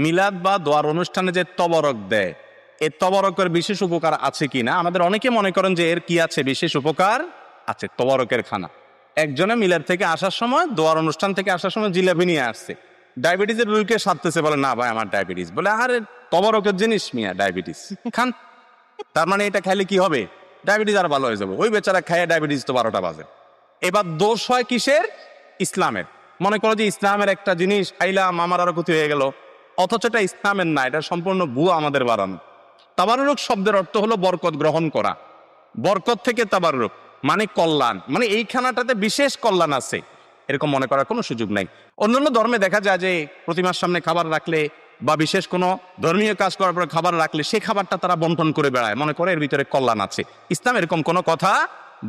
মিলাদ বা দোয়ার অনুষ্ঠানে যে তবরক দেয়, এই তবরকের বিশেষ উপকার আছে কিনা? আমাদের অনেকে মনে করেন যে এর কি আছে, বিশেষ উপকার আছে। তবরকের খানা, একজনে মিলাদ থেকে আসার সময়, দোয়ার অনুষ্ঠান থেকে আসার সময় জিলাপি নিয়ে আসছে, ডায়াবেটিসের রোগীকে সারতেছে, বলে না ভাই আমার ডায়াবেটিস, বলে আরে তবরকের জিনিস মিয়া ডায়াবেটিস খান। তার মানে এটা খাইলে কি হবে? ডায়াবেটিস আর ভালো হয়ে যাবে। ওই বেচারা খাইয়ে ডায়াবেটিস তো 12টা বাজে। এবার দোষ হয় কিসের? ইসলামের। মনে করো যে ইসলামের একটা জিনিস খাইলাম, আমার আরো ক্ষতি হয়ে গেল, অথচ এটা ইসলামের না, এটা সম্পূর্ণ ভুয়া, আমাদের বাড়ানো। তাবারুক শব্দের অর্থ হলো বরকত গ্রহণ করা। বরকত থেকে তাবারুক মানে কল্যাণ, মানে এই খানাটাতে বিশেষ কল্যাণ আছে, এরকম মনে করার কোনো সুযোগ নাই। অন্যান্য ধর্মে দেখা যায় যে প্রতিমার সামনে খাবার রাখলে বা বিশেষ কোনো ধর্মীয় কাজ করার পরে খাবার রাখলে সেই খাবারটা তারা বন্টন করে বেড়ায়, মনে করে এর ভিতরে কল্যাণ আছে। ইসলাম এরকম কোনো কথা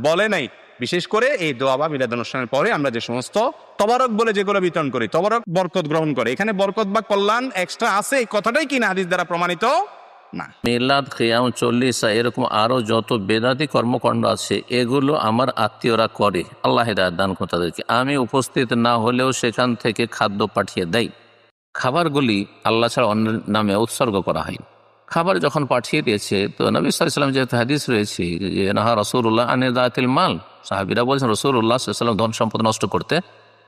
বলে নাই। বিশেষ করে এই দোয়া বা মিলাদ অনুষ্ঠানের পরে আমরা যে সমস্ত তবারক বলে যেগুলো বিতরণ করি, তবারক বরকত গ্রহণ করে, এখানে বরকত বা কল্যাণ এক্সট্রা আছে, এই কথাটাই কিনা হাদিস দ্বারা প্রমাণিত না। মিলাদ, খিয়াম, চল্লিশা, এরকম আরো যত বেদাতি কর্মকাণ্ড আছে এগুলো আমার আত্মীয়রা করে, আল্লাহ হিদায়াত দান করুন তাদেরকে। আমি উপস্থিত না হলেও সেখান থেকে খাদ্য পাঠিয়ে দেয়। খাবারগুলি আল্লাহ ছাড়া অন্যের নামে উৎসর্গ করা হয়। খাবার যখন পাঠিয়ে দিয়েছে, তো নবী সাল্লাল্লাহু আলাইহি ওয়াসাল্লাম যেহেতু হাদিস রয়েছে যে নাহা রাসূলুল্লাহ আন ইদাতিল মাল, সাহাবীরা বলছেন রাসূলুল্লাহ সাল্লাল্লাহু আলাইহি ওয়াসাল্লাম ধন সম্পদ নষ্ট করতে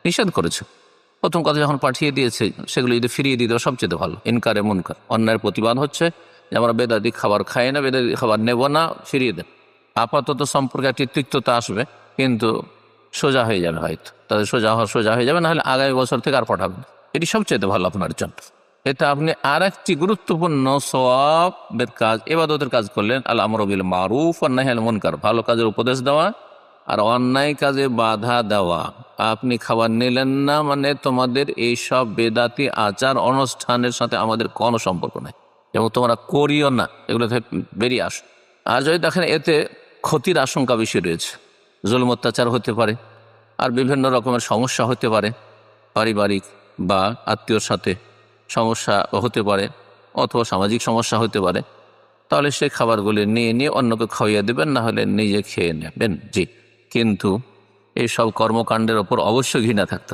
নিষেধ করেছে। প্রথম কথা, যখন পাঠিয়ে দিয়েছে সেগুলো যদি ফিরিয়ে দিয়ে দেওয়া সবচেয়ে ভালো। ইনকারে মুনকার, অন্যায়ের প্রতিবাদ হচ্ছে যে আমরা বেদাতি খাবার খাই না, বেদাতি খাবার নেব না, ফিরিয়ে দেন। আপাতত সম্পর্কে একটি তিক্ততা আসবে, কিন্তু সোজা হয়ে যাবে, হয়তো তাদের সোজা হয়ে যাবে, না হলে আগামী বছর থেকে আর পাঠাবেন। এটি সবচেয়ে ভালো আপনার জন্য। এটা আপনি আর একটি গুরুত্বপূর্ণ সওয়াবের কাজ, ইবাদতের কাজ করলেন, আল আমরু বিল মারুফ ওয়ান নাহি আনিল মুনকার, ভালো কাজের উপদেশ দেওয়া আর অন্যায় কাজে বাধা দেওয়া। আপনি খাবার নিলেন না মানে তোমাদের এইসব বেদাতি আচার অনুষ্ঠানের সাথে আমাদের কোনো সম্পর্ক নেই, এবং তোমরা করিও না, এগুলো থেকে বেরিয়ে আসো। আর যদি দেখেন এতে ক্ষতির আশঙ্কা বেশি রয়েছে, জুলুম অত্যাচার হতে পারে, আর বিভিন্ন রকমের সমস্যা হতে পারে, পারিবারিক বা আত্মীয়র সাথে সমস্যা হতে পারে, অথবা সামাজিক সমস্যা হতে পারে, তাহলে সেই খাবারগুলি নিয়ে অন্যকে খাইয়ে দেবেন, না হলে নিজে খেয়ে নেবেন। জি, কিন্তু এইসব কর্মকাণ্ডের ওপর অবশ্যই ঘৃণা থাকতে